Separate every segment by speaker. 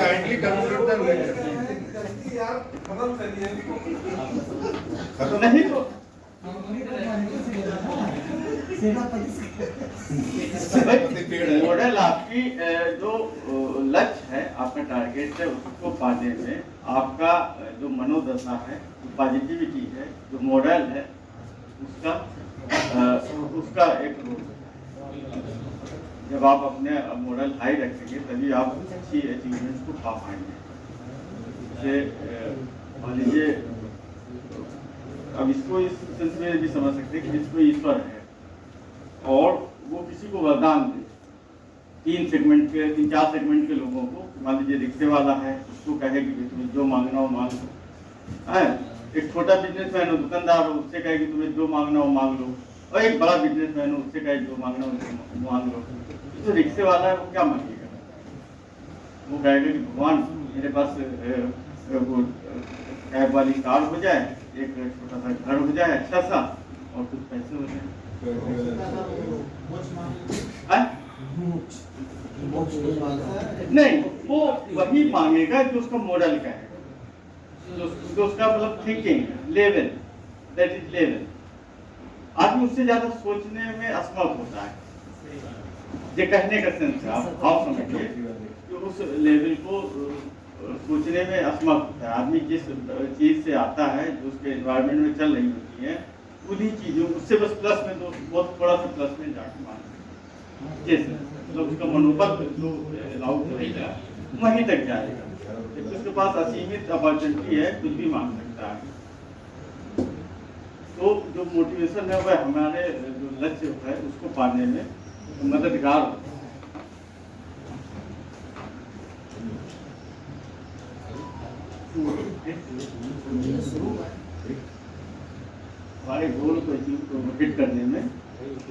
Speaker 1: Kindly conclude the lecture.
Speaker 2: यार खत्म करिए
Speaker 1: नहीं तो मॉडल आपकी जो लक्ष्य है, आपका टारगेट है, उसको पाने में आपका जो मनोदशा है, जो पॉजिटिविटी है, जो मॉडल है, उसका एक रोल। जब आप अपने मॉडल हाई रखेंगे तभी आप अच्छी अचीवमेंट्स को पा पाएंगे। जैसे मान लीजिए, अब इसको इस सेंस में भी समझ सकते हैं कि जिसको ईश्वर है और वो किसी को वरदान दे, 3 4 सेगमेंट के लोगों को, मान लीजिए रिक्शे वाला है, उसको कहे कि तुम्हें जो मांगना हो मांग लो। एक छोटा बिजनेसमैन हो, दुकानदार हो, उससे कहे कि तुम्हें जो मांगना हो मांग लो। और एक बड़ा बिजनेसमैन हो, उससे कहे जो मांगना हो मांग लो। जो रिक्शे वाला है वो क्या मांगेगा? वो कहेगा कि भगवान मेरे पास कैब वाली कार हो जाए, एक छोटा सा घर हो जाए अच्छा सा, और कुछ पैसे हो जाए। नहीं, वो वही मांगेगा जो उसका मॉडल का है, जो उसका मतलब thinking level, that is level. आदमी उससे ज्यादा सोचने में असमर्थ होता है। ये कहने का सेंस है, आप भाव समझिए कि उस लेवल को सोचने में असमर्थ होता है। आदमी जिस चीज से आता है, जो उसके एनवायरनमेंट में चल रही होती है, उन्हीं चीजों उससे बस प्लस में तो बहुत थोड़ा सा प्लस में जाके मान जैसे मतलब उसका मनोबल जो अलाउड रहेगा वहीं तक जाएगा। जबकि उसके पास असीमित अपॉर्चुनिटी है, कुछ भी मांग सकता है। तो जो मोटिवेशन है वह हमारे जो लक्ष्य है उसको पाने में मददगार होता है। हमारे गोल को अचीव हिट करने में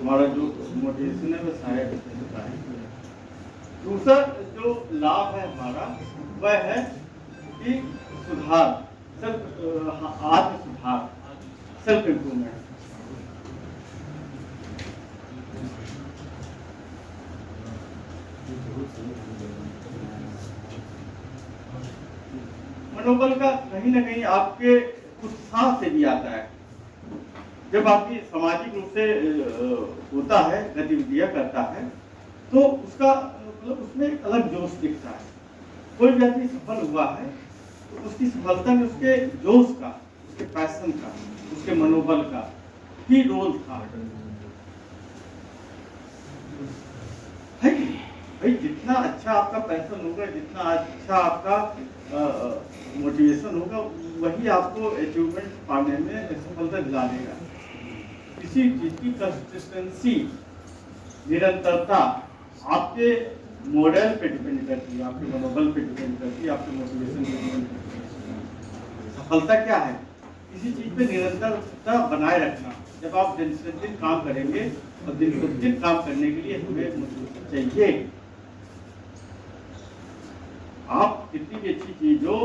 Speaker 1: हमारा जो मोटिवेशन है वह सहायक होता है। दूसरा जो लाभ है हमारा वह है कि सुधार, आत्म सुधार, सेल्फ इम्प्रूवमेंट। मनोबल का कहीं ना कहीं आपके उत्साह से भी आता है। जब आपकी सामाजिक रूप से होता है, गतिविधियां करता है, तो उसका मतलब उसमें एक अलग जोश दिखता है। कोई भी आदमी सफल हुआ है तो उसकी सफलता में उसके जोश का, उसके पैशन का, उसके मनोबल का ही रोल था। है कि भाई, जितना अच्छा आपका पैशन होगा, जितना अच्छा आपका मोटिवेशन होगा, वही आपको अचीवमेंट पाने में सफलता दिलाएगा। किसी चीज की कंसिस्टेंसी, निरंतरता आपके मॉडल पे डिपेंड करती है, आपके मनोबल पे डिपेंड करती है, आपके मोटिवेशन पे डिपेंड करती है। सफलता क्या है? किसी चीज पे निरंतरता बनाए रखना। जब आप दिन से दिन काम करेंगे और दिन प्रतिदिन काम करने के लिए हमें मोटिवेशन चाहिए। आप कितनी भी अच्छी चीज हो,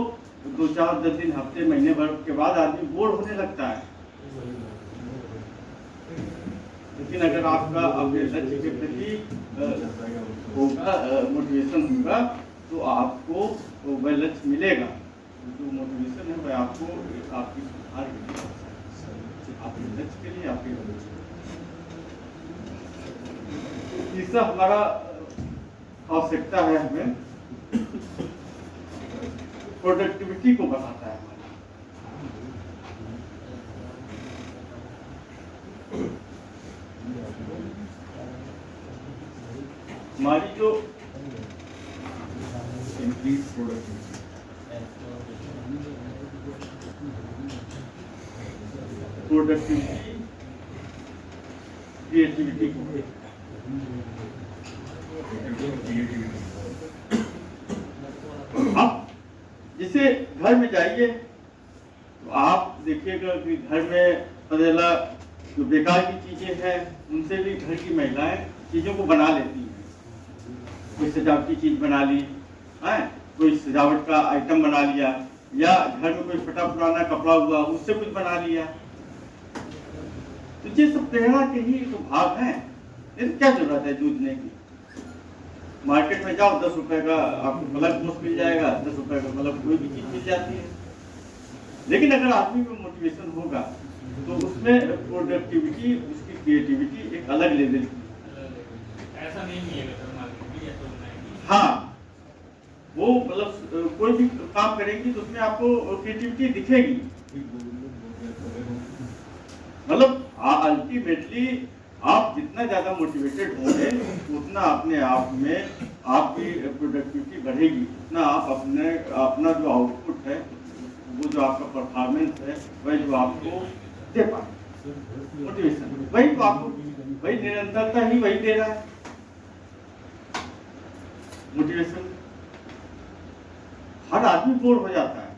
Speaker 1: 2 4 10 दिन, हफ्ते, महीने भर के बाद आदमी बोर होने लगता है। लेकिन अगर आपका अपने लक्ष्य के प्रति होगा, मोटिवेशन होगा, तो आपको वह लक्ष्य मिलेगा। जो मोटिवेशन है वह आपको आपकी सुधार के लिए, आपके लक्ष्य के लिए, आपके तीसरा हमारा आवश्यकता है, हमें प्रोडक्टिविटी को बढ़ाता है। हमारी जो इंक्रीज प्रोडक्टिविटी, क्रिएटिविटी को, आप जैसे घर में जाइए तो आप देखिएगा कि घर में पहला जो बेकार की चीजें हैं उनसे भी घर की महिलाएं चीजों को बना लेती हैं। कोई सजावटी चीज बना ली है, कोई सजावट का आइटम बना लिया, या घर में कोई फटा पुराना कपड़ा हुआ उससे कुछ बना लिया। तो ये सब प्रेरणा के ही तो भाग हैं। क्या जरूरत है जूझने की? मार्केट में जाओ 10 रुपए का आपको कलर पोस्ट मिल जाएगा, 10 रुपए का मतलब कोई भी चीज मिल जाती है। लेकिन अगर आदमी में मोटिवेशन होगा तो उसमें प्रोडक्टिविटी, उसकी क्रिएटिविटी एक अलग लेवल की।
Speaker 3: ऐसा नहीं है
Speaker 1: हाँ, वो मतलब कोई भी काम करेंगी तो उसमें आपको क्रिएटिविटी दिखेगी। मतलब अल्टीमेटली आप जितना ज्यादा मोटिवेटेड होंगे उतना अपने आप में आपकी प्रोडक्टिविटी बढ़ेगी, उतना आप अपना जो आउटपुट है, वो जो आपका परफॉर्मेंस है, वह जो आपको दे पाए मोटिवेशन, वही तो आपको, वही निरंतरता ही वही दे रहा है मोटिवेशन। हर आदमी बोर हो जाता है।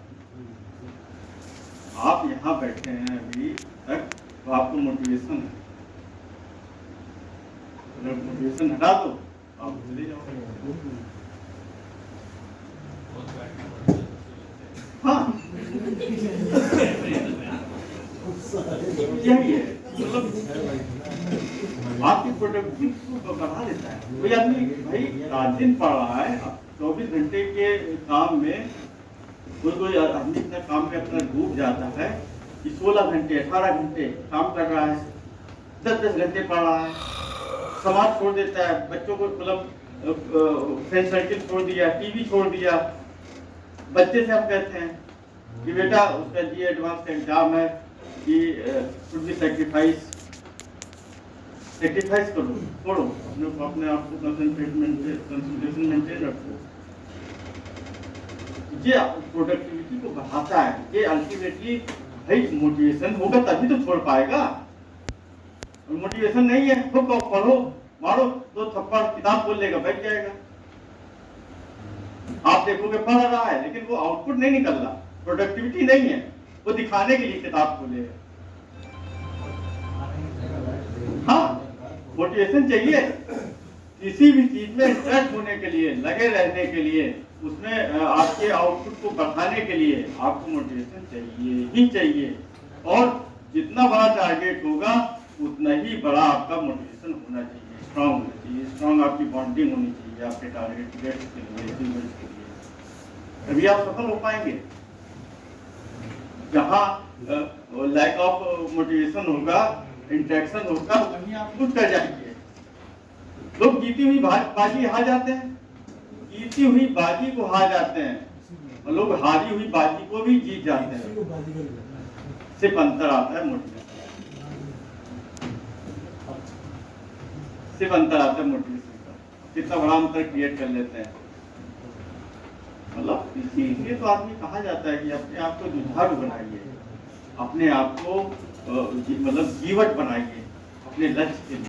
Speaker 1: आप यहाँ बैठे हैं अभी तक तो आपको मोटिवेशन है, अगर मोटिवेशन हटा दो आप चले जाओगे। हाँ यही है, मतलब आपकी प्रोडक्टिविटी को बढ़ा देता है। कोई आदमी भाई रात दिन पढ़ रहा है, 24 घंटे के काम में कोई आदमी अपने काम में अपना डूब जाता है कि 16 घंटे 18 घंटे काम कर रहा है, 10-10 घंटे पढ़ रहा है, समाज छोड़ देता है, बच्चों को मतलब फ्रेंड सर्किल छोड़ दिया, टीवी छोड़ दिया। बच्चे से हम कहते हैं कि बेटा उसका जी एडवांस का एग्जाम है कि शुड बी सेक्रीफाइस करो, छोड़ो, अपने आप को कंसंट्रेशन मेंटेन रखो। ये प्रोडक्टिविटी को बढ़ाता है। ये अल्टीमेटली भाई मोटिवेशन होगा तभी तो छोड़ पाएगा। मोटिवेशन नहीं है तो पढ़ो, मारो 2 थप्पड़, किताब खोल लेगा, बैठ जाएगा। आप देखोगे पढ़ रहा है लेकिन वो आउटपुट नहीं निकल रहा, प्रोडक्टिविटी नहीं है, वो दिखाने के लिए किताब खोलेगा। हाँ, मोटिवेशन चाहिए किसी भी चीज में इंटरेस्ट होने के लिए, लगे रहने के लिए, उसमें आपके आउटपुट को बढ़ाने के लिए आपको मोटिवेशन चाहिए ही चाहिए। और जितना बड़ा टारगेट होगा उतना ही बड़ा आपका मोटिवेशन होना चाहिए, स्ट्रांग होना चाहिए, स्ट्रांग आपकी बॉन्डिंग होनी चाहिए आपके टारगेट के लिए, अचीवमेंट के लिए, तभी आप सफल हो पाएंगे। जहाँ लैक ऑफ मोटिवेशन होगा, इंट्रैक्शन होगा, वहीं आप कुछ कर जाएंगे। लोग जीती हुई बाजी हार जाते हैं, जीती हुई बाजी को हार जाते हैं, और लोग हारी हुई बाजी को भी जीत जाते हैं। सिर्फ अंतर आता है मोटिवेशन, सिर्फ अंतर आता है मोटिवेशन का। कितना बड़ा अंतर क्रिएट कर लेते हैं। मतलब इसीलिए तो आदमी कहा जाता है कि अपने आप को जुझारू बनाइए, अपने आप को मतलब जीवट बनाइए अपने लक्ष्य के लिए।